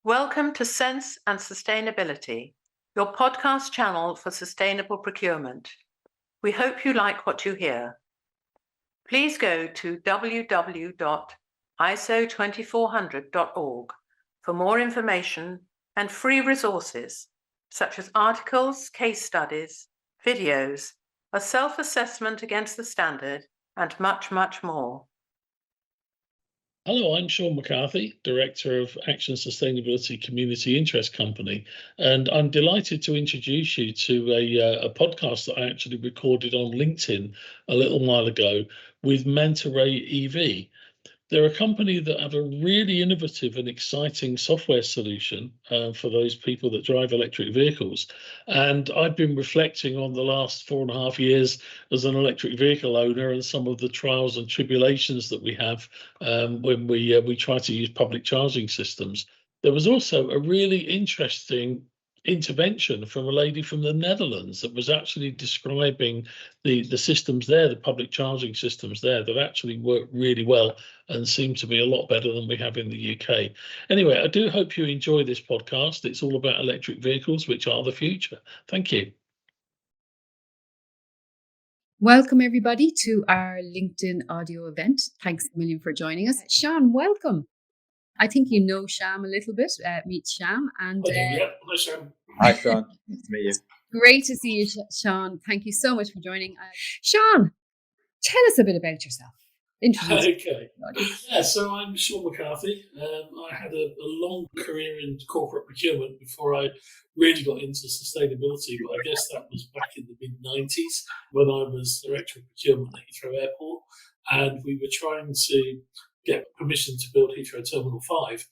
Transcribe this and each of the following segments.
Welcome to Sense and Sustainability, your podcast channel for sustainable procurement. We hope you like what you hear. Please go to www.iso2400.org for more information and free resources such as articles, case studies, videos, a self-assessment against the standard, and much, much more. Hello, I'm Sean McCarthy, Director of Action Sustainability Community Interest Company, and I'm delighted to introduce you to a podcast that I actually recorded on LinkedIn a little while ago with Manta Ray EV. They're a company that have a really innovative and exciting software solution for those people that drive electric vehicles. And I've been reflecting on the last 4.5 years as an electric vehicle owner and some of the trials and tribulations that we have when we try to use public charging systems. There was also a really interesting intervention from a lady from the Netherlands that was actually describing the systems there, the public charging systems there, that actually work really well and seem to be a lot better than we have in the UK. Anyway, I do hope you enjoy this podcast. It's all about electric vehicles, which are the future. Thank you. Welcome, everybody, to our LinkedIn audio event. Thanks a million for joining us. Sean, welcome. I think you know Sham a little bit. Meet Sham. And Hello, Sham. Hi, Sean. Nice to meet you. Great to see you, Sean. Thank you so much for joining. Sean, tell us a bit about yourself. Okay. Yeah, so I'm Sean McCarthy. I had a long career in corporate procurement before I really got into sustainability, but I guess that was back in the mid-90s when I was Director of Procurement at Heathrow Airport, and we were trying to get permission to build Heathrow Terminal 5.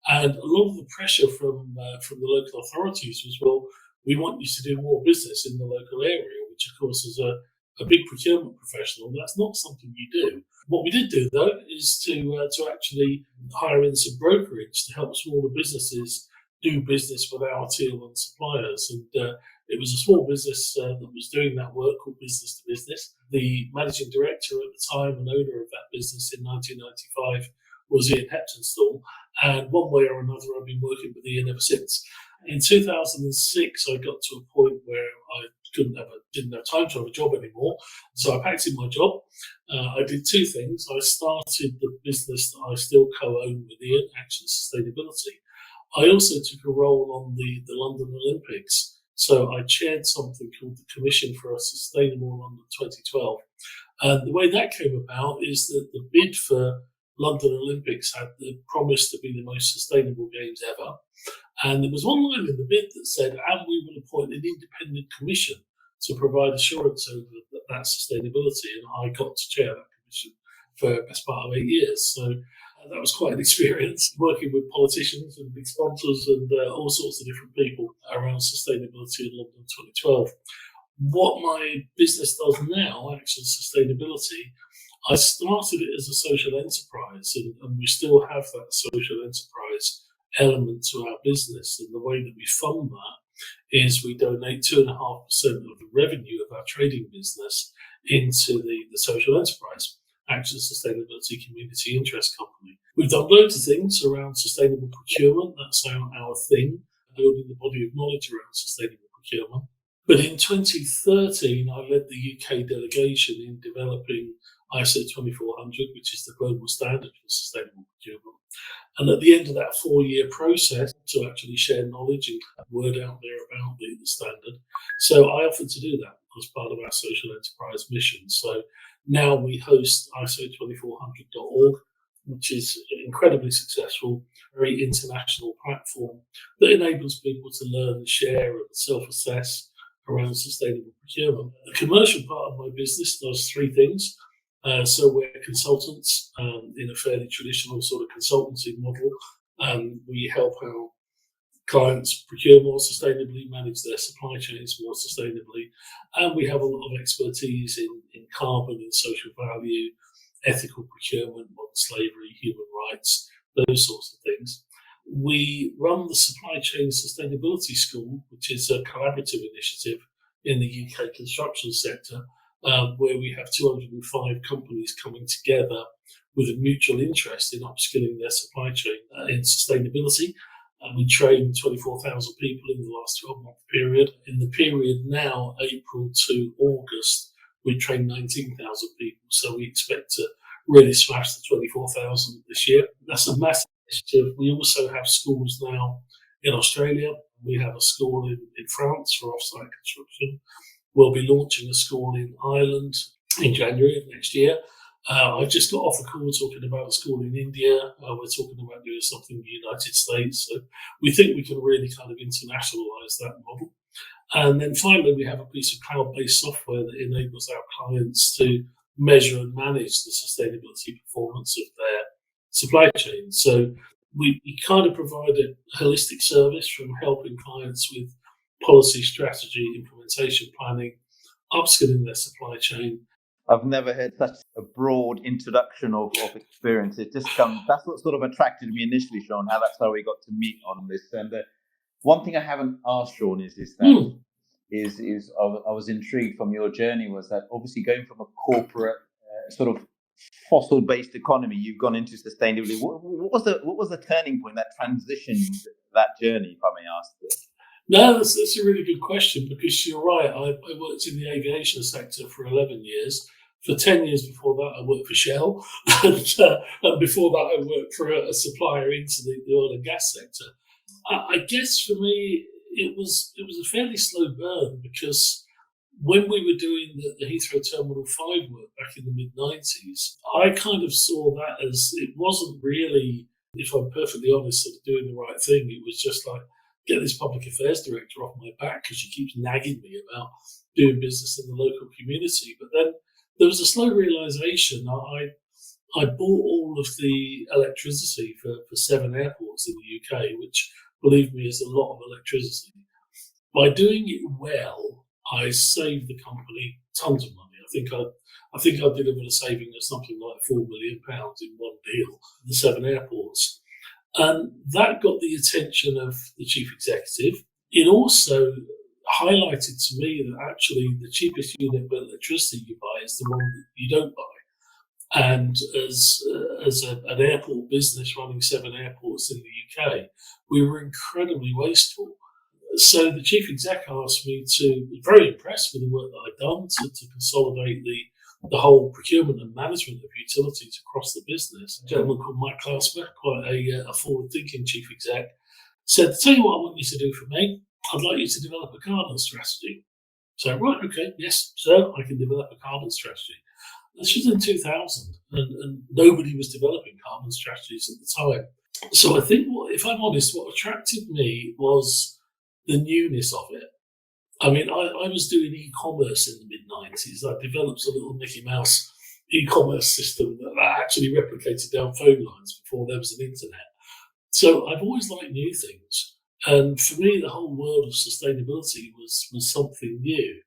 And a lot of the pressure from the local authorities was, well, we want you to do more business in the local area, which of course is a big procurement professional, that's not something you do. What we did do, though, is to actually hire in some brokerage to help smaller businesses do business with our tier one suppliers. And it was a small business that was doing that work called Business to Business. The managing director at the time and owner of that business in 1995 was Ian Heptonstall. And one way or another, I've been working with Ian ever since. In 2006, I got to a point where I didn't have time to have a job anymore. So I packed in my job. I did two things. I started the business that I still co-own with Ian, Action Sustainability. I also took a role on the London Olympics. So I chaired something called the Commission for a Sustainable London 2012. And the way that came about is that the bid for London Olympics had the promise to be the most sustainable games ever. And there was one line in the bid that said, and we will appoint an independent commission to provide assurance over that sustainability. And I got to chair that commission for the best part of 8 years. So that was quite an experience working with politicians and big sponsors and all sorts of different people around sustainability in London 2012. What my business does now, Action Sustainability, I started it as a social enterprise, and we still have that social enterprise element to our business. And the way that we fund that is we donate 2.5% of the revenue of our trading business into the social enterprise, Action Sustainability Community Interest Company. We've done loads of things around sustainable procurement. That's our thing, building the body of knowledge around sustainable procurement. But in 2013, I led the UK delegation in developing ISO 2400, which is the global standard for sustainable procurement. And at the end of that 4-year process, to actually share knowledge and get word out there about the standard. So I offered to do that as part of our social enterprise mission. So now we host ISO2400.org, which is incredibly successful, very international platform that enables people to learn and share and self-assess around sustainable procurement. The commercial part of my business does three things. So we're consultants in a fairly traditional sort of consultancy model. We help our clients procure more sustainably, manage their supply chains more sustainably, and we have a lot of expertise in carbon and social value, ethical procurement, modern slavery, human rights, those sorts of things. We run the Supply Chain Sustainability School, which is a collaborative initiative in the UK construction sector, where we have 205 companies coming together with a mutual interest in upskilling their supply chain in sustainability. and we trained 24,000 people in the last 12-month period. In the period now, April to August, we trained 19,000 people. So we expect to really smash the 24,000 this year. That's a massive initiative. We also have schools now in Australia. We have a school in France for offsite construction. We'll be launching a school in Ireland in January of next year. I just got off the call talking about a school in India. We're talking about doing something in the United States. So we think we can really kind of internationalize that model. And then finally, we have a piece of cloud-based software that enables our clients to measure and manage the sustainability performance of their supply chain. So we kind of provide a holistic service from helping clients with policy, strategy, implementation planning, upskilling their supply chain. I've never heard such a broad introduction of experience. It just comes, that's what sort of attracted me initially, Sean, that's how we got to meet on this. And one thing I haven't asked Sean is that I was intrigued from your journey was that obviously going from a corporate sort of fossil-based economy, you've gone into sustainability. What was the turning point, that transition, that journey, if I may ask? No, that's a really good question, because you're right. I worked in the aviation sector for 11 years. For 10 years before that, I worked for Shell. And before that, I worked for a supplier into the oil and gas sector. I guess for me, it was a fairly slow burn, because when we were doing the Heathrow Terminal 5 work back in the mid-90s, I kind of saw that as it wasn't really, if I'm perfectly honest, sort of doing the right thing. It was just like, get this public affairs director off my back because she keeps nagging me about doing business in the local community. But then there was a slow realization. I bought all of the electricity for 7 airports in the UK, which, believe me, is a lot of electricity. By doing it well, I saved the company tons of money. I think I delivered a saving of something like £4 million in one deal, the 7 airports. And that got the attention of the chief executive. It also highlighted to me that actually the cheapest unit of electricity you buy is the one that you don't buy. And as an airport business running 7 airports in the UK, we were incredibly wasteful. So the chief exec asked me to, very impressed with the work that I'd done to consolidate the whole procurement and management of utilities across the business. A gentleman called Mike Clasper, quite a forward-thinking chief exec, said, tell you what I want you to do for me, I'd like you to develop a carbon strategy. So, right, okay, yes, sir, I can develop a carbon strategy. This was in 2000, and nobody was developing carbon strategies at the time. So I think, if I'm honest, what attracted me was the newness of it. I mean, I was doing e-commerce in the mid-90s. I developed a little Mickey Mouse e-commerce system that actually replicated down phone lines before there was an internet. So I've always liked new things. And for me, the whole world of sustainability was something new.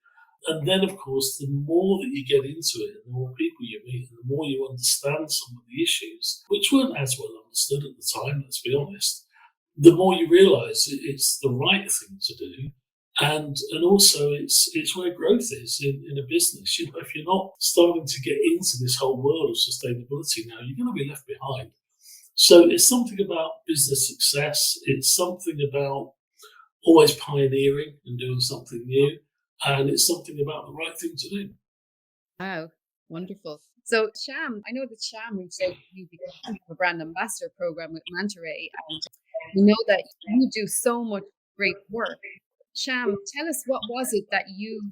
And then, of course, the more that you get into it, and the more people you meet, and the more you understand some of the issues, which weren't as well understood at the time, let's be honest, the more you realise it's the right thing to do. And also it's where growth is in a business. You know, if you're not starting to get into this whole world of sustainability now, you're going to be left behind. So it's something about business success. It's something about always pioneering and doing something new. And it's something about the right thing to do. Wow, wonderful. So Sham, I know that Sham reached out to you because you have a brand ambassador program with Manta Ray, and we know that you do so much great work. Sham, tell us, what was it that you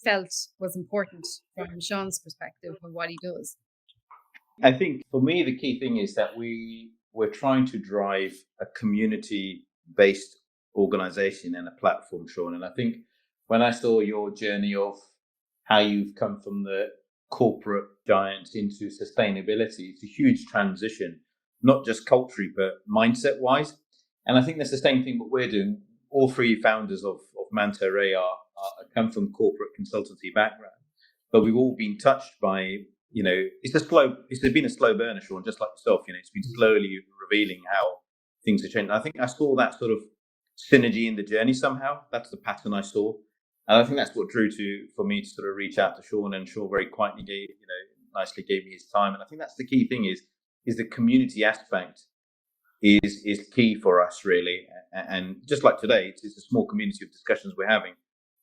felt was important from Sean's perspective of what he does? I think for me, the key thing is that we're trying to drive a community-based organization and a platform, Sean. And I think when I saw your journey of how you've come from the corporate giants into sustainability, it's a huge transition, not just culturally, but mindset-wise. And I think that's the same thing what we're doing. All 3 founders of Manta Ray come from corporate consultancy background, but we've all been touched by, it's been a slow burner, Sean, just like yourself. It's been slowly revealing how things are changing. I think I saw that sort of synergy in the journey somehow. That's the pattern I saw. And I think that's what drew for me to sort of reach out to Sean, and Sean very quietly nicely gave me his time. And I think that's the key thing is the community aspect is key for us, really. And just like today, it's a small community of discussions we're having,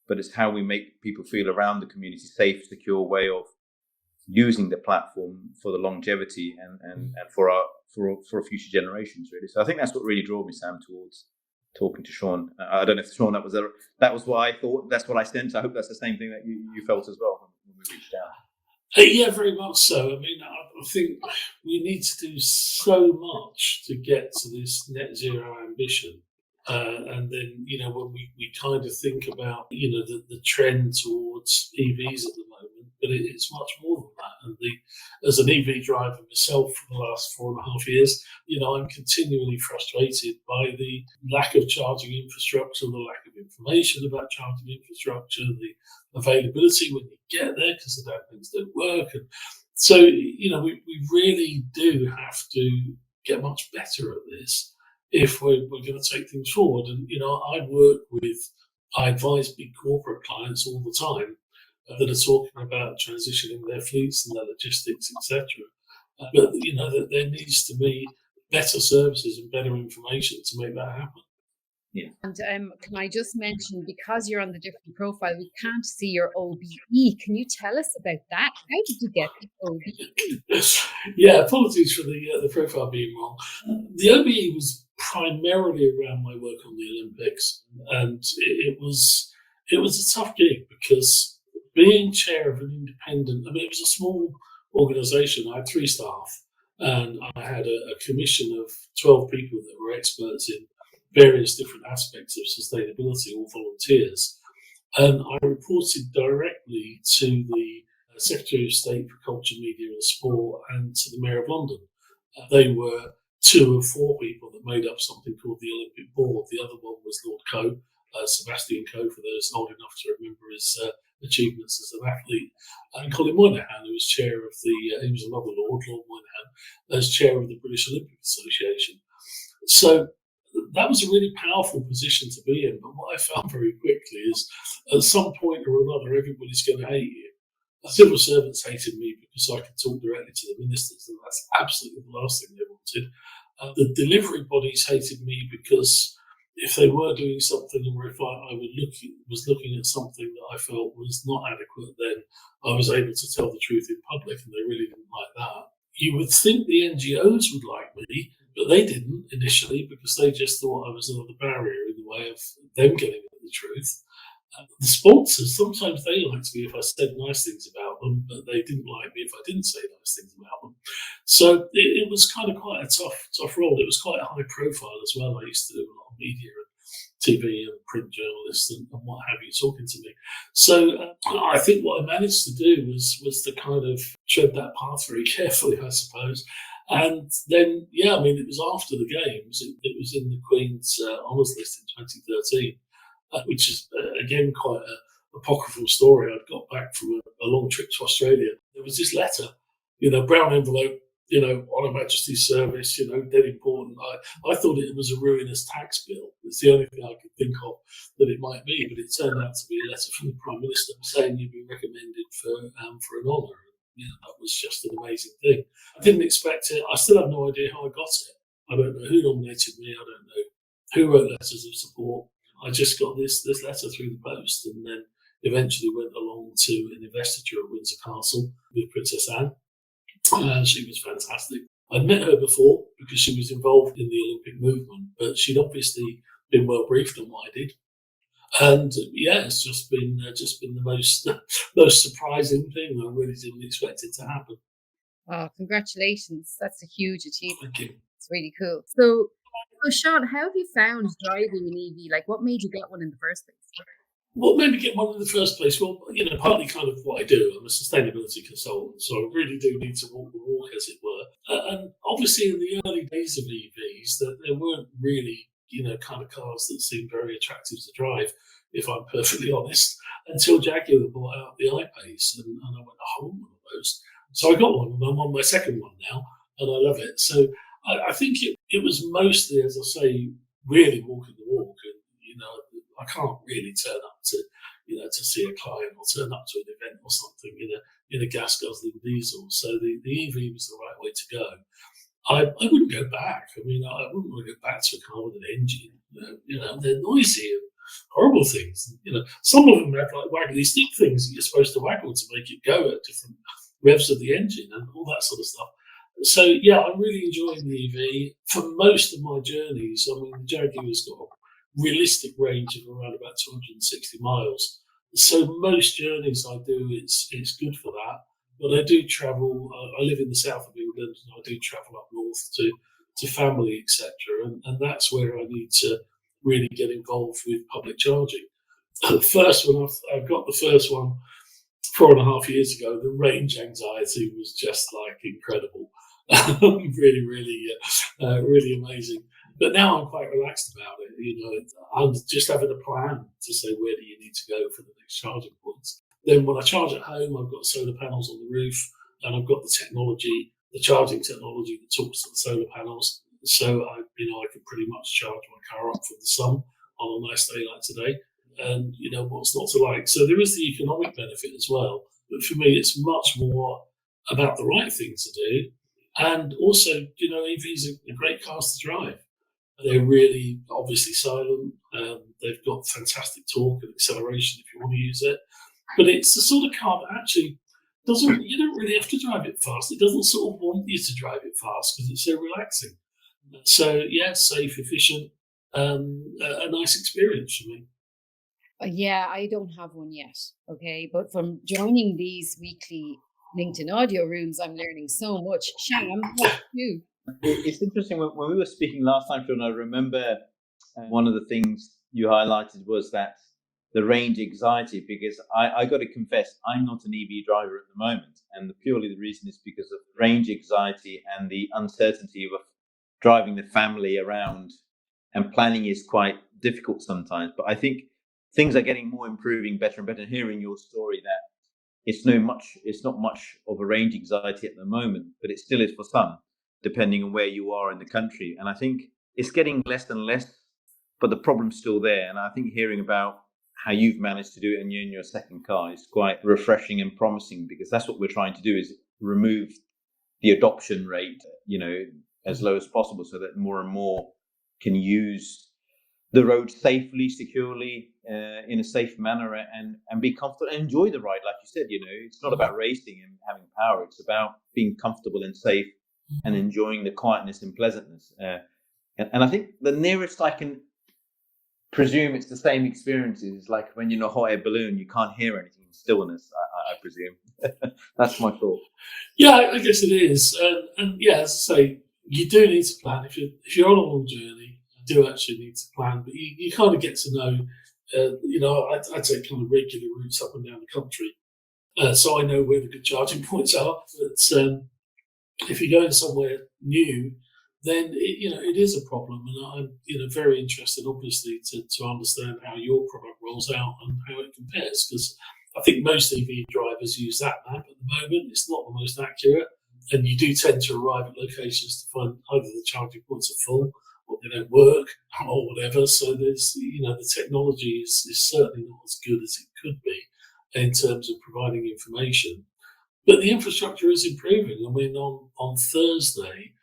but it's how we make people feel around the community safe, secure way of using the platform for the longevity and for future generations, really. So I think that's what really drew me, Sam, towards talking to Sean. I don't know if Sean, that was what I thought. That's what I sensed. I hope that's the same thing that you felt as well when we reached out. Yeah, very much so. I mean, I think we need to do so much to get to this net zero ambition. And then, when we kind of think about, the trend towards EVs at the moment, but it's much more than that. And as an EV driver myself for the last 4.5 years, I'm continually frustrated by the lack of charging infrastructure, the lack of information about charging infrastructure, the availability when you get there because the damn things don't work. And so, we really do have to get much better at this if we're going to take things forward. And, I advise big corporate clients all the time that are talking about transitioning their fleets and their logistics, etc. But, that there needs to be better services and better information to make that happen. Yeah. And can I just mention, because you're on the different profile, we can't see your OBE. Can you tell us about that? How did you get the OBE? Yeah, apologies for the profile being wrong. The OBE was primarily around my work on the Olympics, and it was a tough gig because being chair of an independent, it was a small organisation. I had 3 staff, and I had a commission of 12 people that were experts in various different aspects of sustainability, all volunteers. And I reported directly to the Secretary of State for Culture, Media and Sport and to the Mayor of London. They were 2 of 4 people that made up something called the Olympic Board. The other one was Lord Coe, Sebastian Coe, for those old enough to remember his achievements as an athlete, and Colin Moynihan, who was chair of he was another Lord Moynihan, as chair of the British Olympic Association. So that was a really powerful position to be in. But what I found very quickly is at some point or another, everybody's going to hate you. The civil servants hated me because I could talk directly to the ministers, and that's absolutely the last thing they wanted. The delivery bodies hated me because if they were doing something, or if I was looking at something that I felt was not adequate, then I was able to tell the truth in public, and they really didn't like that. You would think the NGOs would like me, but they didn't initially because they just thought I was another barrier in the way of them getting at the truth. The sponsors, sometimes they liked me if I said nice things about them, but they didn't like me if I didn't say nice things about them. So it was kind of quite a tough role. It was quite a high profile as well. I used to do a lot of media and TV and print journalists and what have you talking to me. So I think what I managed to do was to kind of tread that path very carefully, I suppose. And then, it was after the Games. It was in the Queen's Honours List in 2013, which is, again, quite an apocryphal story. I'd got back from a long trip to Australia. There was this letter, brown envelope, on Her Majesty's service, dead important. I thought it was a ruinous tax bill. It's the only thing I could think of that it might be, but it turned out to be a letter from the Prime Minister saying you'd been recommended for an honour. That was just an amazing thing. I didn't expect it. I still have no idea how I got it. I don't know who nominated me. I don't know who wrote letters of support. I just got this letter through the post, and then eventually went along to an investiture at Windsor Castle with Princess Anne. She was fantastic. I'd met her before because she was involved in the Olympic movement, but she'd obviously been well briefed on what I did. And it's just been the most surprising thing. I really didn't expect it to happen. Oh, congratulations! That's a huge achievement. Thank you. It's really cool. So Sean, how have you found driving an EV? Like, what made you get one in the first place? What made me get one in the first place? Well, partly kind of what I do. I'm a sustainability consultant, so I really do need to walk the walk, as it were. And obviously, in the early days of EVs, there weren't really, kind of cars that seemed very attractive to drive, if I'm perfectly honest, until Jaguar brought out the I-Pace, and I went, I want one of those. So I got one, and I'm on my second one now, and I love it. So I think it was mostly, as I say, really walking the walk. And, I can't really turn up to, to see a client or turn up to an event or something in a gas guzzling diesel. So the EV was the right way to go. I wouldn't go back. I mean, I wouldn't want to go back to a car with an engine. They're noisy and horrible things. Some of them have like waggly stick things that you're supposed to waggle to make it go at different revs of the engine and all that sort of stuff. So yeah, I'm really enjoying the EV. For most of my journeys, I mean, the Jaguar's got a realistic range of around about 260 miles. So most journeys I do, it's good for that. But I do travel. I live in the south of England, and I do travel up north to family, etc. And that's where I need to really get involved with public charging. The first one, I got the first one 4.5 years ago. The range anxiety was just like incredible, really, really amazing. But now I'm quite relaxed about it. I'm just having a plan to say where do you need to go for the next charging points. Then when I charge at home, I've got solar panels on the roof, and I've got the technology, the charging technology that talks to the solar panels. So I can pretty much charge my car up from the sun on a nice day like today. And what's not to like. So there is the economic benefit as well. But for me, it's much more about the right thing to do. And also, EVs are great cars to drive. They're really obviously silent. They've got fantastic torque and acceleration if you want to use it. But it's the sort of car that actually you don't really have to drive it fast. It doesn't sort of want you to drive it fast because it's so relaxing. So yeah, safe, efficient, a nice experience for me. Yeah, I don't have one yet. Okay. But from joining these weekly LinkedIn audio rooms, I'm learning so much. Sham, what you? It's interesting when we were speaking last time, Sean. I remember one of the things you highlighted was that the range anxiety, because I got to confess, I'm not an EV driver at the moment, and purely the reason is because of range anxiety and the uncertainty of driving the family around, and planning is quite difficult sometimes. But I think things are getting improving better and better. Hearing your story, that it's not much of a range anxiety at the moment, but it still is for some, depending on where you are in the country. And I think it's getting less and less, but the problem's still there. And I think hearing about how you've managed to do it in your second car is quite refreshing and promising, because that's what we're trying to do, is remove the adoption rate, as low as possible, so that more and more can use the road safely, securely, in a safe manner, and be comfortable and enjoy the ride. Like you said, it's not about racing and having power. It's about being comfortable and safe and enjoying the quietness and pleasantness. And I think the nearest I can presume it's the same experiences like when you're in a hot air balloon, you can't hear anything in stillness, I presume. That's my thought. Yeah, I guess it is. And yeah, as I say, you do need to plan. If you're on a long journey, you do actually need to plan, but you kind of get to know, I take kind of regular routes up and down the country. So I know where the good charging points are. But if you're going somewhere new, then it is a problem, and I'm very interested, obviously, to understand how your product rolls out and how it compares, because I think most EV drivers use that map at the moment. It's not the most accurate, and you do tend to arrive at locations to find either the charging points are full or they don't work or whatever. So there's the technology is certainly not as good as it could be in terms of providing information, but the infrastructure is improving. I mean, on Thursday,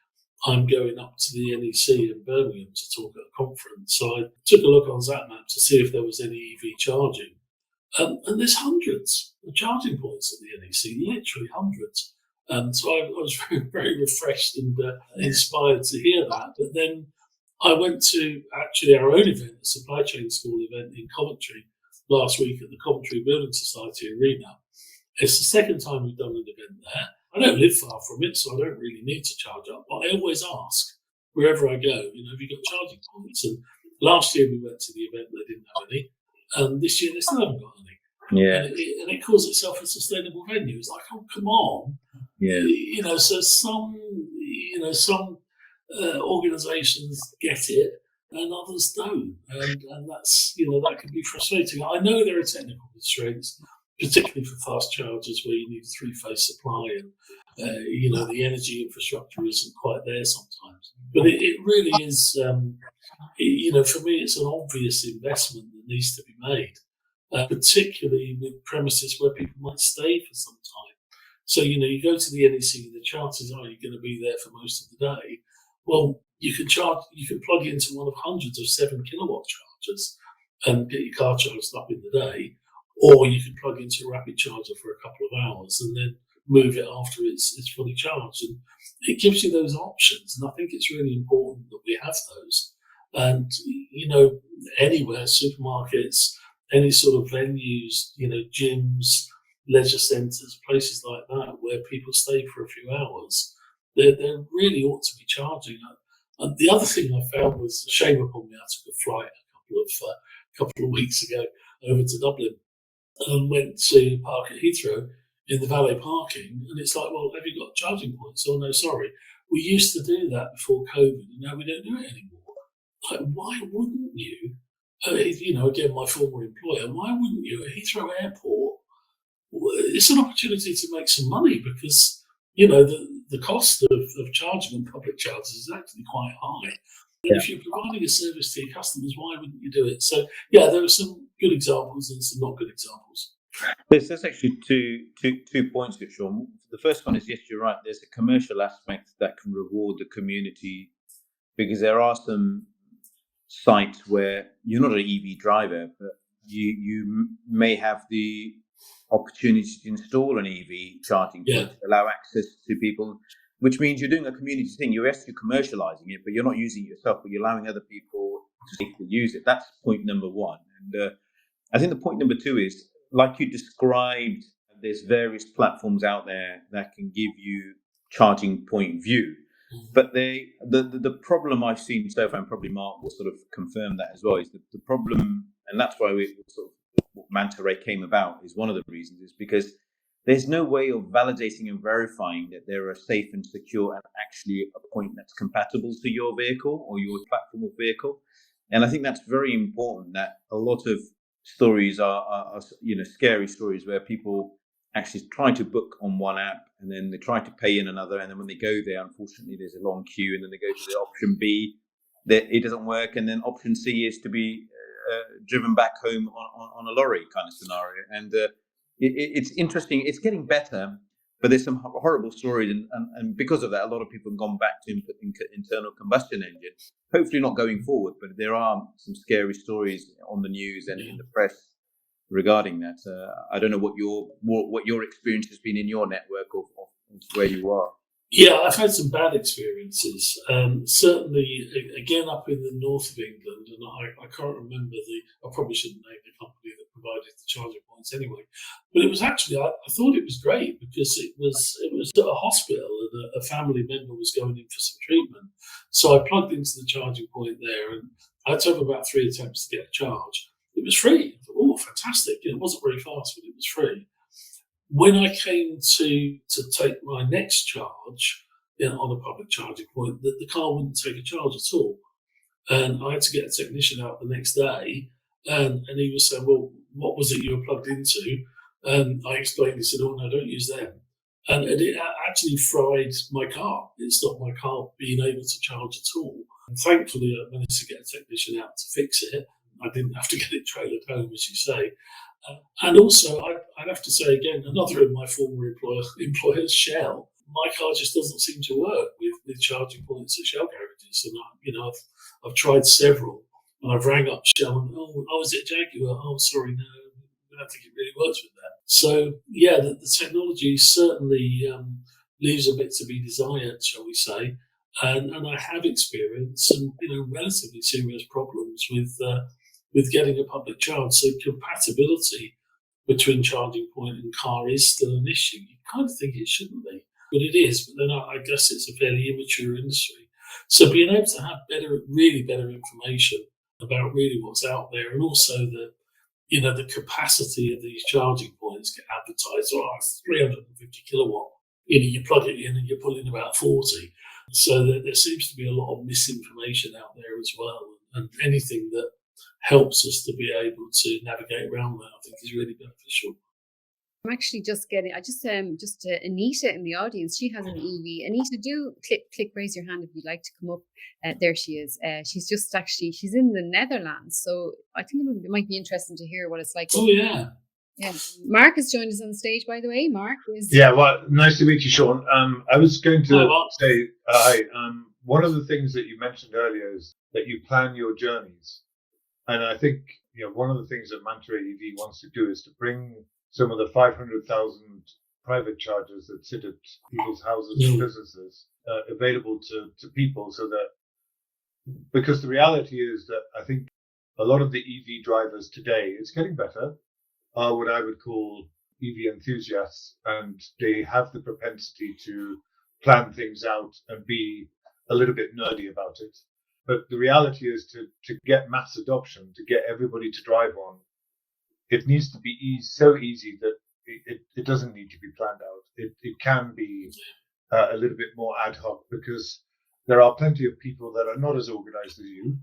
I'm going up to the NEC in Birmingham to talk at a conference. So I took a look on ZapMap to see if there was any EV charging. And there's hundreds of charging points at the NEC, literally hundreds. So I was very, very refreshed and inspired to hear that. But then I went to actually our own event, the Supply Chain School event in Coventry last week at the Coventry Building Society Arena. It's the second time we've done an event there. I don't live far from it, so I don't really need to charge up. But I always ask, wherever I go, have you got charging points? And last year we went to the event, they didn't have any. And this year they still haven't got any. Yeah. And it calls itself a sustainable venue. It's like, oh, come on. Yeah. So some organisations get it and others don't. And that's, that can be frustrating. I know there are technical constraints, particularly for fast chargers where you need a three-phase supply and, the energy infrastructure isn't quite there sometimes. But it really is, for me, it's an obvious investment that needs to be made, particularly with premises where people might stay for some time. So, you go to the NEC, the chances are you're going to be there for most of the day. Well, you can plug it into one of hundreds of 7 kilowatt chargers and get your car charged up in the day, or you can plug into a rapid charger for a couple of hours and then move it after it's fully charged. And it gives you those options. And I think it's really important that we have those. And, anywhere, supermarkets, any sort of venues, gyms, leisure centres, places like that, where people stay for a few hours, there really ought to be charging. And the other thing I found was, shame upon me, I took a flight a couple of weeks ago over to Dublin and went to park at Heathrow in the valet parking, and it's like, well, have you got charging points? Oh no, sorry. We used to do that before COVID, and now we don't do it anymore. Like, why wouldn't you? Again, my former employer, why wouldn't you at Heathrow Airport? It's an opportunity to make some money because the cost of charging on public chargers is actually quite high. And if you're providing a service to your customers, why wouldn't you do it? So yeah, there are some good examples and some not good examples. There's actually two points here, Sean. The first one is, yes, you're right. There's a commercial aspect that can reward the community, because there are some sites where you're not an EV driver, but you may have the opportunity to install an EV charging point to allow access to people, which means you're doing a community thing. You're commercializing it, but you're not using it yourself, but you're allowing other people to use it. That's point number one. And I think the point number two is, like you described, there's various platforms out there that can give you charging point view. But the problem I've seen so far, and probably Mark will sort of confirm that as well, is that the problem, and that's why we sort of Manta Ray came about, is one of the reasons, is because there's no way of validating and verifying that they're a safe and secure and actually a point that's compatible to your vehicle or your platform of vehicle. And I think that's very important, that a lot of stories are scary stories where people actually try to book on one app and then they try to pay in another, and then when they go there, unfortunately there's a long queue, and then they go to the option B, that it doesn't work, and then option C is to be driven back home on a lorry kind of scenario. And it's interesting. It's getting better, but there's some horrible stories, and because of that, a lot of people have gone back to internal combustion engine. Hopefully not going forward, but there are some scary stories on the news and in the press regarding that. I don't know what your experience has been in your network of where you are. Yeah, I've had some bad experiences. Certainly, again, up in the north of England, and I can't remember I probably shouldn't name the company that provided the charging points anyway. But it was actually, I thought it was great because it was at a hospital, and a family member was going in for some treatment. So I plugged into the charging point there, and I took about 3 attempts to get a charge. It was free. I thought, oh, fantastic! It wasn't very fast, but it was free. When I came to take my next charge on a public charging point, the car wouldn't take a charge at all. And I had to get a technician out the next day, and he was saying, well, what was it you were plugged into? And I explained, he said, oh, no, don't use them. And it actually fried my car. It stopped my car being able to charge at all. And thankfully, I managed to get a technician out to fix it. I didn't have to get it trailered home, as you say. And also, I'd have to say again, another of my former employers, Shell, my car just doesn't seem to work with charging points at Shell garages. And I've tried several, and I've rang up Shell and is it Jaguar? Oh, sorry, no, I don't think it really works with that. So yeah, the technology certainly leaves a bit to be desired, shall we say. And I have experienced some relatively serious problems with getting a public charge. So compatibility between charging point and car is still an issue. You kind of think it shouldn't be, but it is. But then I guess it's a fairly immature industry. So being able to have really better information about really what's out there, and also the capacity of these charging points get advertised. Oh, it's 350 kilowatt. You plug it in and you're pulling about 40. So there seems to be a lot of misinformation out there as well. And anything that helps us to be able to navigate around that, I think, is really beneficial. I'm actually just Anita in the audience. She has an EV. Anita, do click raise your hand if you'd like to come up. There she is. She's in the Netherlands. So I think it might be interesting to hear what it's like. Oh, yeah. Yeah. Mark has joined us on stage, by the way. Mark is... Yeah, well, nice to meet you, Sean. I was going to say, one of the things that you mentioned earlier is that you plan your journeys. And I think, one of the things that Manta Ray EV wants to do is to bring some of the 500,000 private chargers that sit at people's houses and businesses available to people, so that, because the reality is that I think a lot of the EV drivers today, it's getting better, are what I would call EV enthusiasts, and they have the propensity to plan things out and be a little bit nerdy about it. But the reality is to get mass adoption, to get everybody to drive one, it needs to be so easy that it doesn't need to be planned out. It can be a little bit more ad hoc, because there are plenty of people that are not as organized as you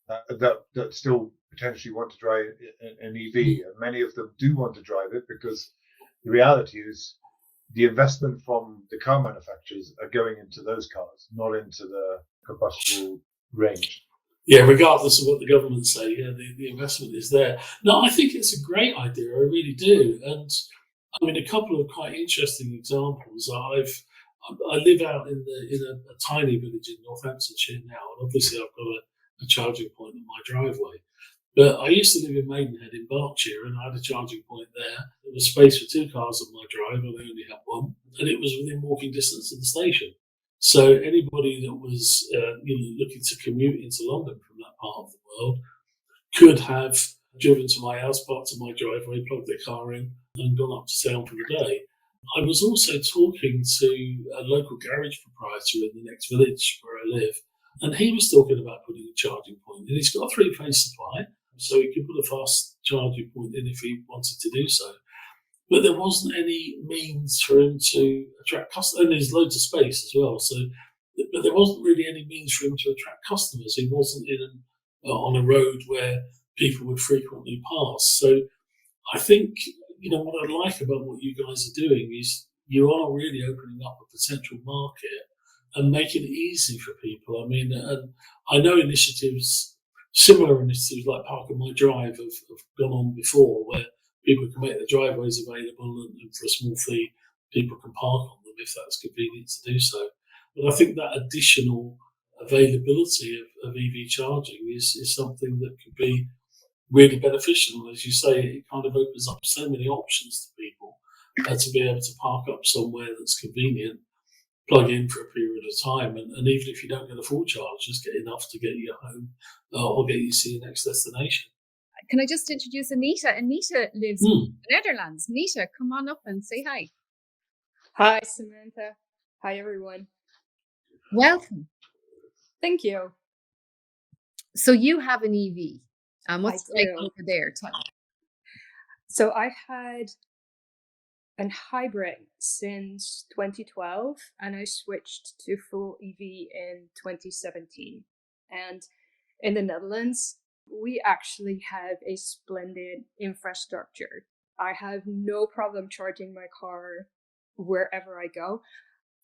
that still potentially want to drive an EV. And many of them do want to drive it, because the reality is the investment from the car manufacturers are going into those cars, not into the combustible range. Yeah, regardless of what the government say, the investment is there. No, I think it's a great idea. I really do. And I mean, a couple of quite interesting examples. I live out in a tiny village in Northamptonshire now, and obviously I've got a charging point in my driveway. But I used to live in Maidenhead in Berkshire, and I had a charging point there. There was space for 2 cars on my drive, and I only had one, and it was within walking distance of the station. So anybody that was looking to commute into London from that part of the world could have driven to my house, parked in my driveway, plugged their car in, and gone up to town for the day. I was also talking to a local garage proprietor in the next village where I live, and he was talking about putting a charging point in. He's got a 3-phase supply, so he could put a fast charging point in if he wanted to do so. But there wasn't any means for him to attract customers, and there's loads of space as well. So, but there wasn't really any means for him to attract customers. He wasn't on a road where people would frequently pass. So, I think what I like about what you guys are doing is you are really opening up a potential market and making it easy for people. I mean, and I know similar initiatives like Park on My Drive have gone on before, where people can make their driveways available, and for a small fee, people can park on them if that's convenient to do so. But I think that additional availability of EV charging is something that could be really beneficial. As you say, it kind of opens up so many options to people to be able to park up somewhere that's convenient, plug in for a period of time, and even if you don't get a full charge, just get enough to get you home or get you to your next destination. Can I just introduce Anita? Anita lives in the Netherlands. Anita, come on up and say hi. Hi, Samantha. Hi, everyone. Welcome. Thank you. So you have an EV. What's it like over there? So I've had a hybrid since 2012, and I switched to full EV in 2017. And in the Netherlands, we actually have a splendid infrastructure. I have no problem charging my car wherever I go.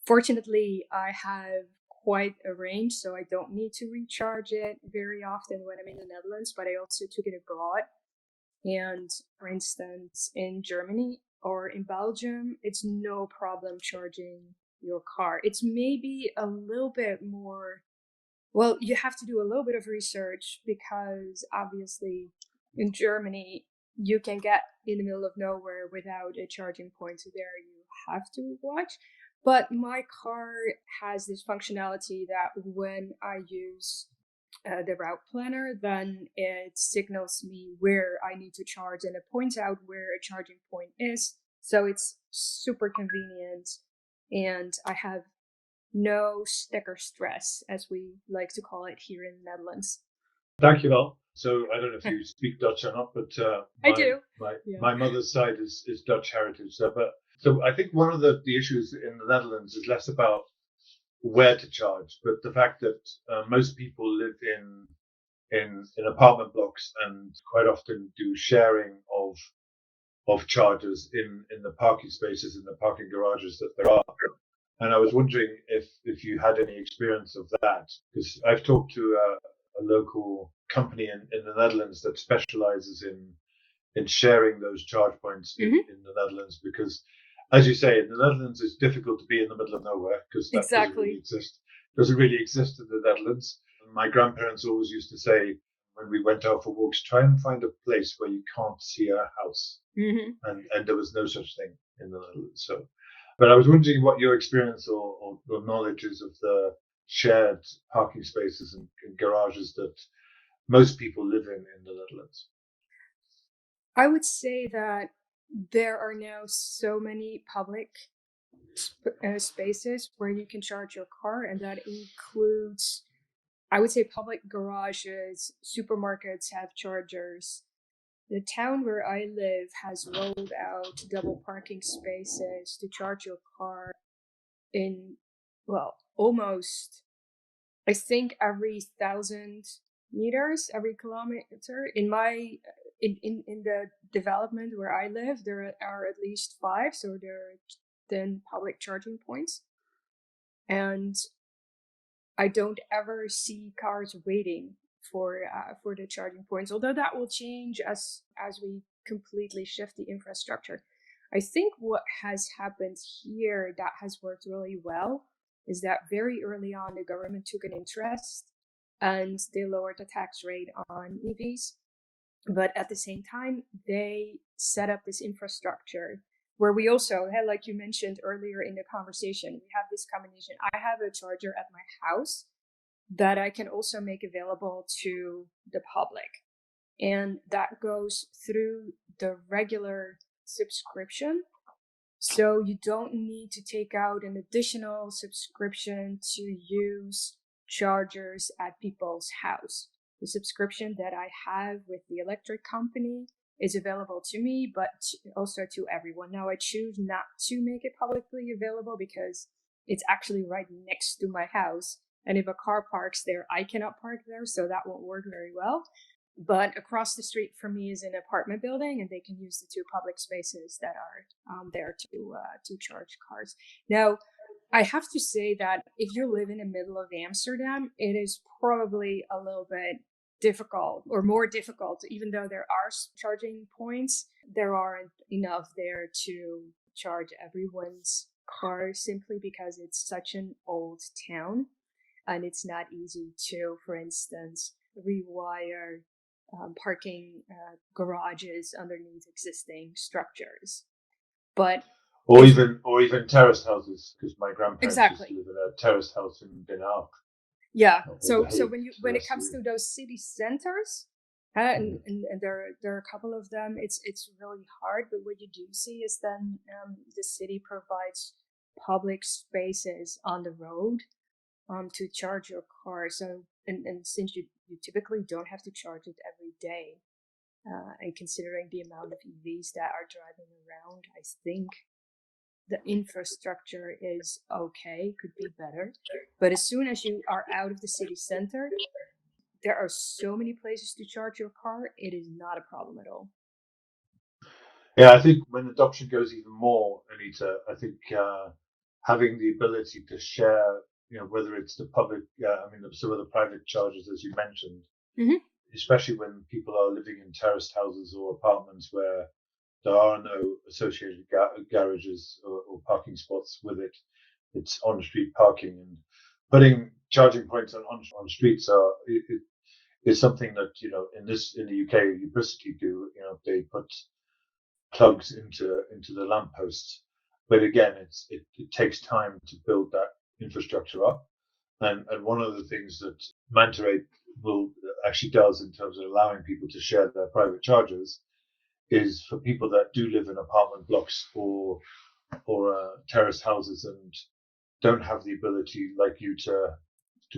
Fortunately, I have quite a range, so I don't need to recharge it very often when I'm in the Netherlands, but I also took it abroad. And for instance, in Germany or in Belgium, it's no problem charging your car. It's maybe a little bit more, well, you have to do a little bit of research, because obviously in Germany, you can get in the middle of nowhere without a charging point. So there you have to watch. But my car has this functionality that when I use the route planner, then it signals me where I need to charge, and it points out where a charging point is. So it's super convenient, and I have no sticker stress, as we like to call it here in the Netherlands. Thank you, Val. So I don't know if you speak Dutch or not, but I do. My mother's side is Dutch heritage. So I think one of the issues in the Netherlands is less about where to charge, but the fact that most people live in apartment blocks and quite often do sharing of chargers in the parking spaces, in the parking garages that there are. And I was wondering if you had any experience of that, because I've talked to a local company in the Netherlands that specializes in sharing those charge points in the Netherlands, because, as you say, in the Netherlands it's difficult to be in the middle of nowhere, because that doesn't really exist. doesn't really exist in the Netherlands. My grandparents always used to say when we went out for walks, try and find a place where you can't see a house. Mm-hmm. And there was no such thing in the Netherlands. So, but I was wondering what your experience or knowledge is of the shared parking spaces and garages that most people live in the Netherlands. I would say that there are now so many public spaces where you can charge your car, and that includes, I would say, public garages, supermarkets have chargers. The town where I live has rolled out double parking spaces to charge your car in, well, almost, I think, every 1,000 meters, every kilometer. In the development where I live, there are at least 5, so there are 10 public charging points. And I don't ever see cars waiting for the charging points, although that will change as we completely shift the infrastructure. I think what has happened here that has worked really well is that very early on the government took an interest and they lowered the tax rate on EVs. But at the same time, they set up this infrastructure where we also had, like you mentioned earlier in the conversation, we have this combination. I have a charger at my house that I can also make available to the public. And that goes through the regular subscription. So you don't need to take out an additional subscription to use chargers at people's house. The subscription that I have with the electric company is available to me, but also to everyone. Now, I choose not to make it publicly available because it's actually right next to my house. And if a car parks there, I cannot park there, so that won't work very well. But across the street from me is an apartment building, and they can use the 2 public spaces that are there to charge cars. Now, I have to say that if you live in the middle of Amsterdam, it is probably a little bit difficult, or more difficult. Even though there are charging points, there aren't enough there to charge everyone's car, simply because it's such an old town and it's not easy to, for instance, rewire parking garages underneath existing structures. But or even terraced houses, because my grandparents exactly used to live in a terraced house in Den Haag. Yeah. Or So The Hague. when it comes to those city centers, and there are a couple of them, it's really hard. But what you do see is then the city provides public spaces on the road to charge your car. So and since you typically don't have to charge it every day, and considering the amount of EVs that are driving around, I think the infrastructure is okay, could be better. But as soon as you are out of the city center, there are so many places to charge your car, it is not a problem at all. Yeah, I think when adoption goes even more, Anita, I think having the ability to share, whether it's the public, some of the private charges, as you mentioned, especially when people are living in terraced houses or apartments where there are no associated garages or parking spots with it. It's on-street parking, and putting charging points on streets is something that in the UK you basically do. They put plugs into the lampposts, but again, it takes time to build that infrastructure up. And one of the things that Manta-Ray actually does in terms of allowing people to share their private chargers is for people that do live in apartment blocks or terraced houses and don't have the ability like you to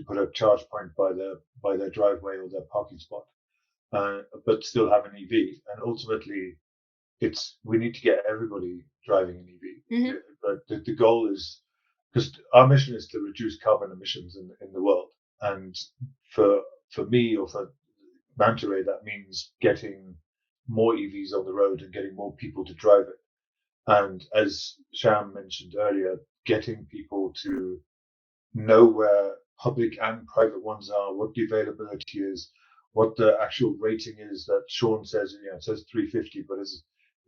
put a charge point by their driveway or their parking spot, but still have an EV. And ultimately, we need to get everybody driving an EV. But the goal is, because our mission is to reduce carbon emissions in the world, and for me or for Manta-Ray, that means getting more EVs on the road and getting more people to drive it. And as Sham mentioned earlier, getting people to know where public and private ones are, what the availability is, what the actual rating is that Sean says, it says 350, but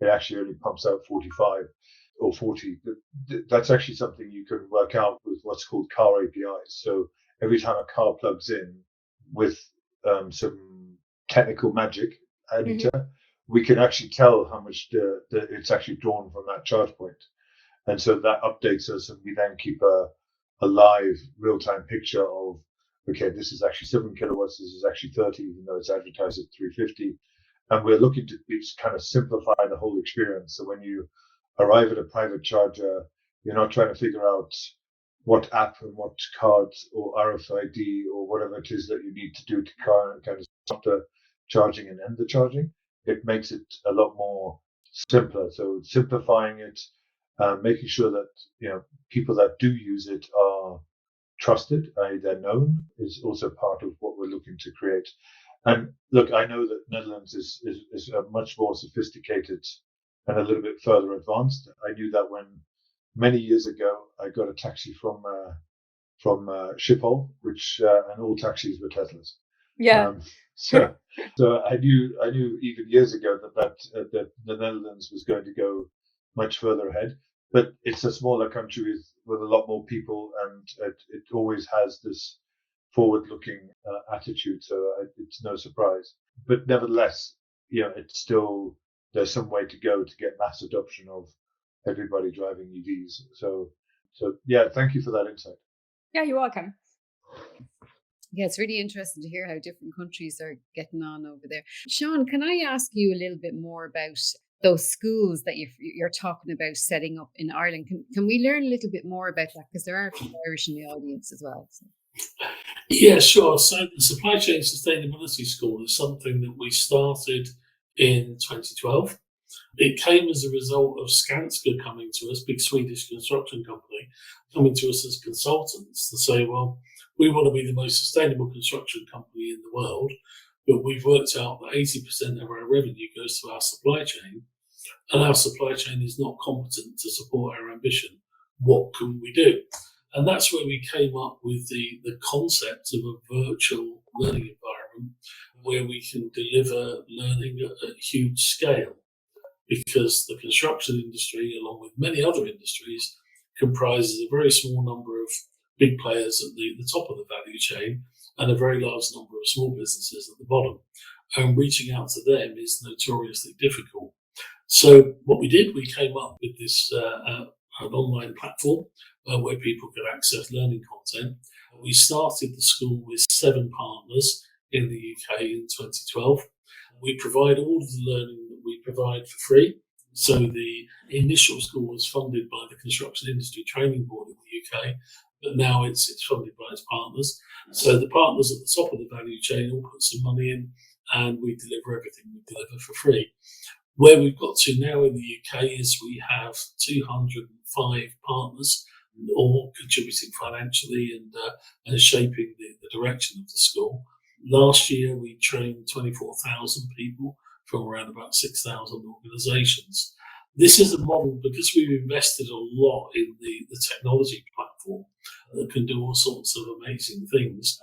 it actually only pumps out 45. or 40. That's actually something you can work out with what's called car APIs. So every time a car plugs in with some technical magic, Anita, we can actually tell how much it's actually drawn from that charge point. And so that updates us, and we then keep a live real-time picture of, okay, this is actually 7 kilowatts, this is actually 30, even though it's advertised at 350. And we're looking to kind of simplify the whole experience. So when you arrive at a private charger, you're not trying to figure out what app and what card or RFID or whatever it is that you need to do to kind of stop the charging and end the charging. It makes it a lot more simpler. So simplifying it, making sure that people that do use it are trusted, they're known, is also part of what we're looking to create. And look, I know that Netherlands is a much more sophisticated and a little bit further advanced. I knew that when many years ago I got a taxi from Schiphol, which and all taxis were Teslas. Yeah. So I knew even years ago that the Netherlands was going to go much further ahead. But it's a smaller country with a lot more people, and it always has this forward-looking attitude. So it's no surprise. But nevertheless, it's still, there's some way to go to get mass adoption of everybody driving EVs. So yeah, thank you for that insight. Yeah, you're welcome. Yeah, it's really interesting to hear how different countries are getting on over there. Sean, can I ask you a little bit more about those schools that you're talking about setting up in Ireland? Can we learn a little bit more about that? Because there are a few Irish in the audience as well. So. Yeah, sure. So the Supply Chain Sustainability School is something that we started in 2012. It came as a result of Skanska coming to us, big Swedish construction company, coming to us as consultants to say, well, we want to be the most sustainable construction company in the world, but we've worked out that 80% of our revenue goes to our supply chain, and our supply chain is not competent to support our ambition. What can we do? And that's where we came up with the concept of a virtual learning environment where we can deliver learning at a huge scale, because the construction industry, along with many other industries, comprises a very small number of big players at the top of the value chain and a very large number of small businesses at the bottom. And reaching out to them is notoriously difficult. So what we did, we came up with this an online platform where people could access learning content. We started the school with 7 partners in the UK in 2012. We provide all of the learning that we provide for free. So the initial school was funded by the Construction Industry Training Board in the UK, but now it's funded by its partners. So the partners at the top of the value chain all put some money in, and we deliver everything we deliver for free. Where we've got to now in the UK is we have 205 partners, all contributing financially and shaping the direction of the school. Last year, we trained 24,000 people from around about 6,000 organisations. This is a model, because we've invested a lot in the technology platform that can do all sorts of amazing things.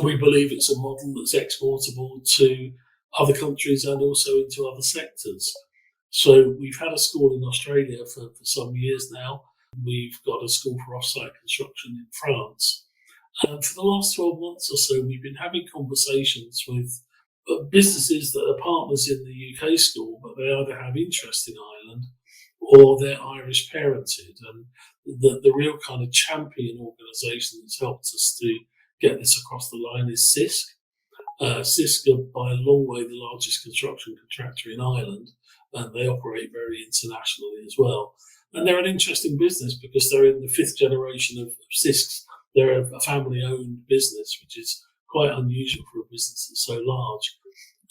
We believe it's a model that's exportable to other countries and also into other sectors. So we've had a school in Australia for some years now. We've got a school for off-site construction in France. And for the last 12 months or so, we've been having conversations with businesses that are partners in the UK school, but they either have interest in Ireland or they're Irish parented. And the real kind of champion organisation that's helped us to get this across the line is CISC. CISC are by a long way the largest construction contractor in Ireland, and they operate very internationally as well. And they're an interesting business because they're in the 5th generation of CISCs. They're a family-owned business, which is quite unusual for a business that's so large.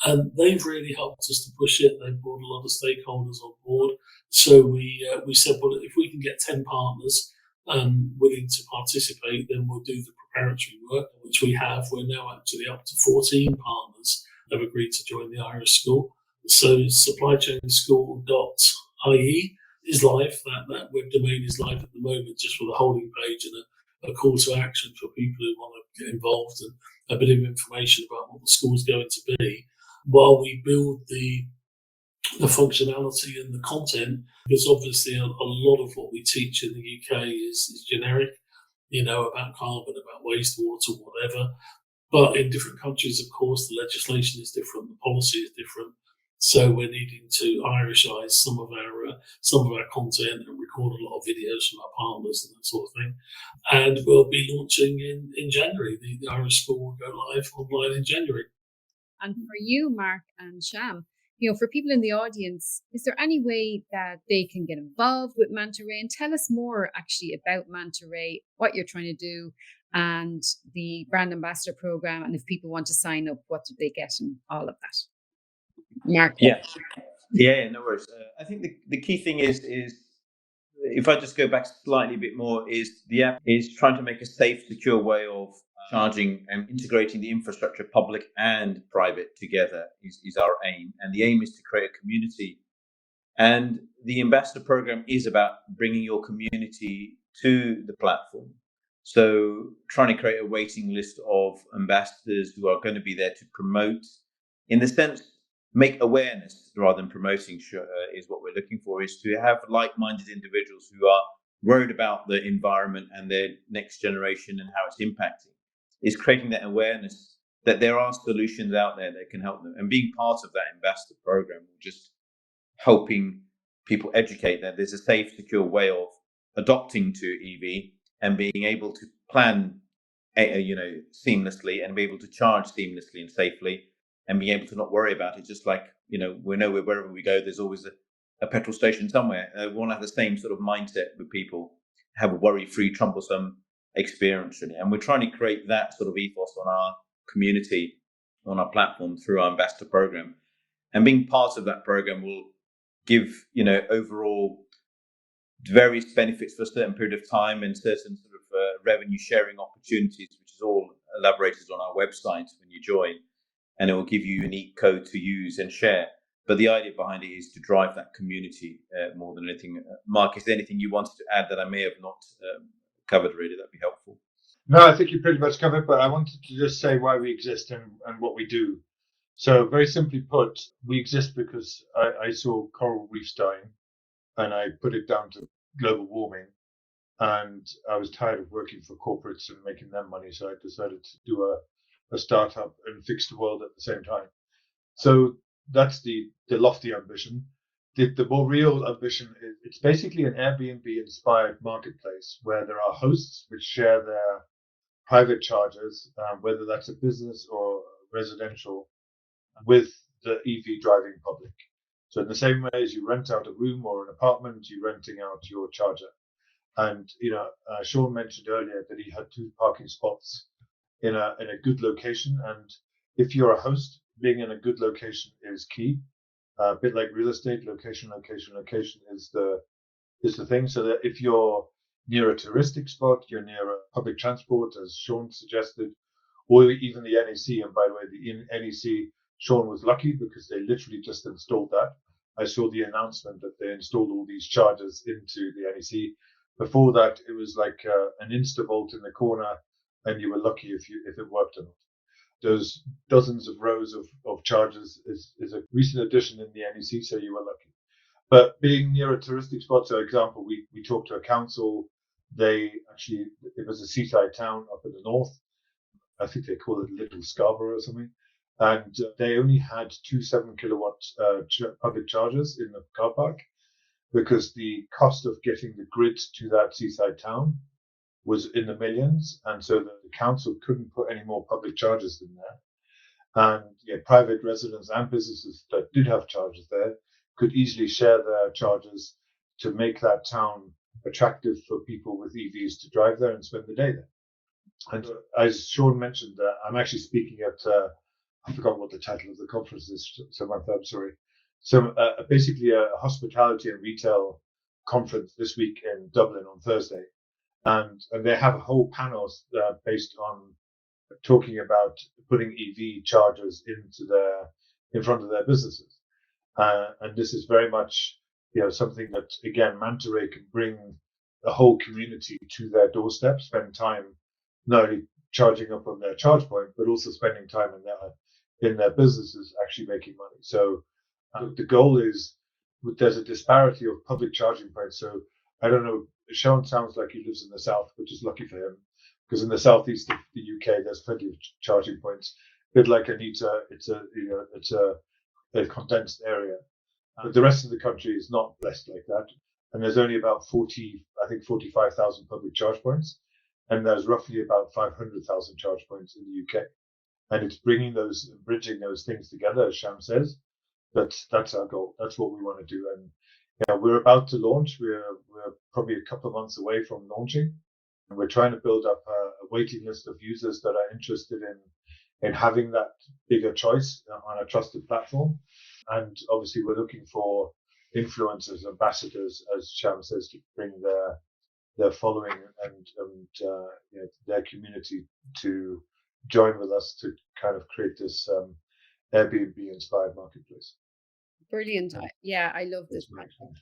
And they've really helped us to push it. They've brought a lot of stakeholders on board. So we said, well, if we can get 10 partners willing to participate, then we'll do the preparatory work, which we have. We're now actually up to 14 partners have agreed to join the Irish school. So supplychainschool.ie is live. That web domain is live at the moment, just with a holding page and a call to action for people who want to get involved and a bit of information about what the school's going to be, while we build the the functionality and the content, because obviously a lot of what we teach in the UK is generic, about carbon, about wastewater, whatever. But in different countries, of course, the legislation is different, the policy is different. So we're needing to Irishize some of our content and record a lot of videos from our partners and that sort of thing. And we'll be launching in January. The Irish school will go live online in January. And for you, Mark and Sham, for people in the audience, is there any way that they can get involved with Manta Ray? And tell us more actually about Manta Ray, what you're trying to do, and the brand ambassador program. And if people want to sign up, what do they get and all of that? Mark. Yeah, no worries. I think the key thing is if I just go back slightly a bit more, is the app is trying to make a safe, secure way of charging and integrating the infrastructure, public and private, together is our aim. And the aim is to create a community. And the ambassador program is about bringing your community to the platform. So trying to create a waiting list of ambassadors who are going to be there to promote, in the sense, make awareness rather than promoting, is what we're looking for, is to have like-minded individuals who are worried about the environment and their next generation and how it's impacting. Is creating that awareness that there are solutions out there that can help them. And being part of that ambassador program, just helping people educate that there's a safe, secure way of adopting to EV and being able to plan, seamlessly, and be able to charge seamlessly and safely, and being able to not worry about it. Just like, we know wherever we go, there's always a petrol station somewhere. We want to have the same sort of mindset with people, have a worry-free, troublesome experience, really. And we're trying to create that sort of ethos on our community, on our platform, through our ambassador program. And being part of that program will give, overall various benefits for a certain period of time and certain sort of revenue sharing opportunities, which is all elaborated on our website when you join. And it will give you a unique code to use and share. But the idea behind it is to drive that community more than anything. Mark, is there anything you wanted to add that I may have not covered already? That'd be helpful. No, I think you pretty much covered, but I wanted to just say why we exist and what we do. So very simply put, we exist because I saw coral reefs dying, and I put it down to global warming. And I was tired of working for corporates and making them money, so I decided to do a startup and fix the world at the same time. So that's the lofty ambition. The more real ambition is, it's basically an Airbnb-inspired marketplace where there are hosts which share their private chargers, whether that's a business or residential, with the EV driving public. So in the same way as you rent out a room or an apartment, you're renting out your charger. And Sean mentioned earlier that he had 2 parking spots in a good location. And if you're a host, being in a good location is key. A bit like real estate, location is the thing. So that if you're near a touristic spot, you're near a public transport, as Sean suggested, or even the NEC. And by the way, the NEC, Sean was lucky because they literally just installed that. I saw the announcement that they installed all these chargers into the NEC. Before that, it was like an InstaVolt in the corner, and you were lucky if it worked or not. Those dozens of rows of chargers is a recent addition in the NEC, so you were lucky. But being near a touristic spot, so example, we talked to a council. It was a seaside town up in the north. I think they call it Little Scarborough or something. And they only had 2 7-kilowatt public chargers in the car park, because the cost of getting the grid to that seaside town was in the millions. And so the council couldn't put any more public chargers in there. And private residents and businesses that did have chargers there could easily share their chargers to make that town attractive for people with EVs to drive there and spend the day there. And as Sean mentioned, I'm actually speaking at, I forgot what the title of the conference is, Samantha, I'm sorry. So basically a hospitality and retail conference this week in Dublin on Thursday. And they have a whole panel based on talking about putting EV chargers in front of their businesses. And this is very much, something that, again, Manta Ray can bring the whole community to their doorstep, spend time not only charging up on their charge point, but also spending time in their businesses actually making money. So The goal is there's a disparity of public charging points. So I don't know, Sean sounds like he lives in the south, which is lucky for him, because in the southeast of the UK there's plenty of charging points. A bit like Anita, it's a condensed area. But the rest of the country is not blessed like that. And there's only about 45,000 public charge points. And there's roughly about 500,000 charge points in the UK. And it's bringing bridging those things together, as Sham says. That's our goal. That's what we want to do. And we're about to launch. We're probably a couple of months away from launching. And we're trying to build up a waiting list of users that are interested in having that bigger choice on a trusted platform. And obviously we're looking for influencers, ambassadors, as Sham says, to bring their following and their community to join with us to kind of create this Airbnb inspired marketplace. Brilliant. Yeah, I love this.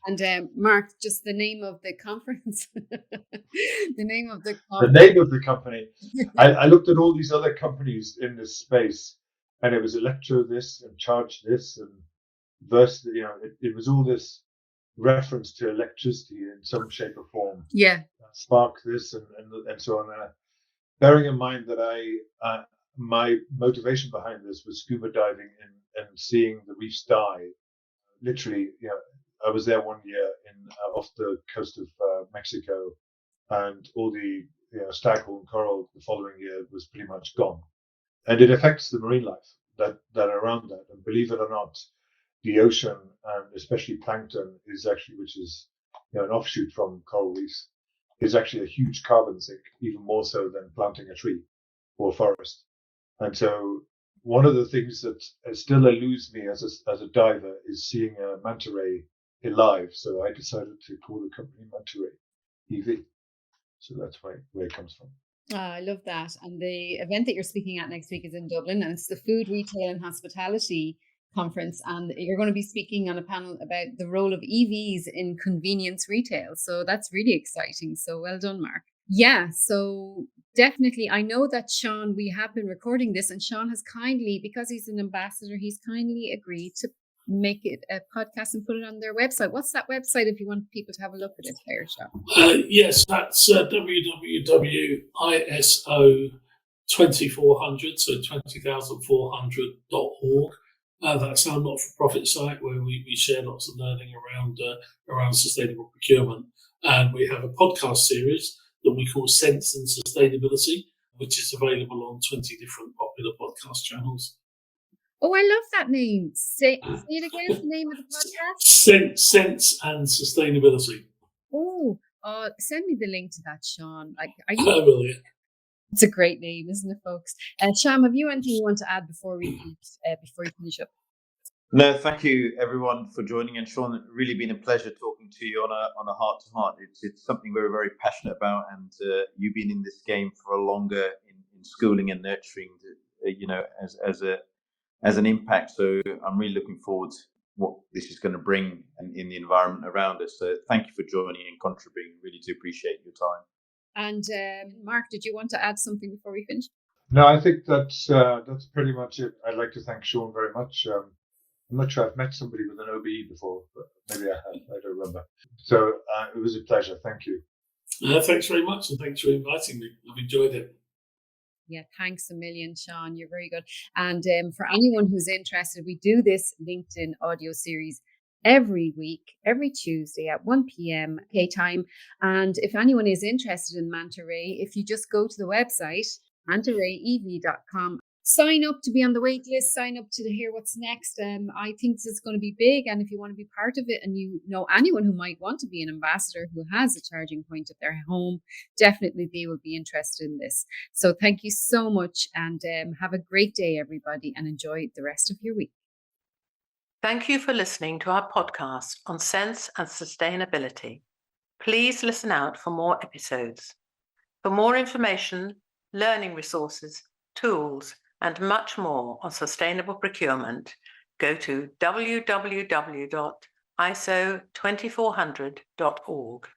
And Mark, just the name of the conference. The name of the conference. The name of the company. I looked at all these other companies in this space, and it was Electro this and Charge this and Verse. It was all this reference to electricity in some shape or form. Yeah. Spark this and so on. Bearing in mind that my motivation behind this was scuba diving and seeing the reefs die. Literally, I was there one year off the coast of Mexico, and all the staghorn coral the following year was pretty much gone, and it affects the marine life that are around that. And believe it or not, the ocean and especially plankton is actually, which is an offshoot from coral reefs, is actually a huge carbon sink, even more so than planting a tree or a forest. And so one of the things that still eludes me as a diver is seeing a manta ray alive. So I decided to call the company Manta Ray EV. So that's where it comes from. I love that. And the event that you're speaking at next week is in Dublin, and it's the Food, Retail and Hospitality Conference. And you're going to be speaking on a panel about the role of EVs in convenience retail. So that's really exciting. So well done, Mark. Yeah, so definitely. I know that Sean, we have been recording this, and Sean has kindly, because he's an ambassador, he's kindly agreed to make it a podcast and put it on their website. What's that website if you want people to have a look at it there, Sean? Yes, that's www.iso2400, so 20,400.org. That's our not-for-profit site where we share lots of learning around sustainable procurement. And we have a podcast series that we call Sense and Sustainability, which is available on 20 different popular podcast channels. Oh, I love that name. Say it again, the name of the podcast? Sense and Sustainability. Oh, send me the link to that, Sean. Really? It's a great name, isn't it, folks? Sham, have you anything you want to add before you finish up? No, thank you everyone for joining. And Sean, it's really been a pleasure talking to you on a heart to heart. It's something we're very passionate about, and you've been in this game for a longer in schooling and nurturing, as an impact. So I'm really looking forward to what this is going to bring in the environment around us. So thank you for joining and contributing. Really do appreciate your time. And Mark, did you want to add something before we finish? No, I think that's pretty much it. I'd like to thank Sean very much. I'm not sure I've met somebody with an OBE before, but maybe I have. I don't remember. So it was a pleasure. Thank you. Thanks very much, and thanks for inviting me. I've enjoyed it. Yeah, thanks a million, Sean. You're very good. And for anyone who's interested, we do this LinkedIn audio series every week, every Tuesday at 1 p.m. UK time. And if anyone is interested in Manta Ray, if you just go to the website, mantarayev.com, sign up to be on the wait list, sign up to hear what's next. I think this is going to be big. And if you want to be part of it, and you know anyone who might want to be an ambassador who has a charging point at their home, definitely they will be interested in this. So thank you so much, and have a great day, everybody, and enjoy the rest of your week. Thank you for listening to our podcast on sense and sustainability. Please listen out for more episodes. For more information, learning resources, tools, and much more on sustainable procurement, go to www.iso2400.org.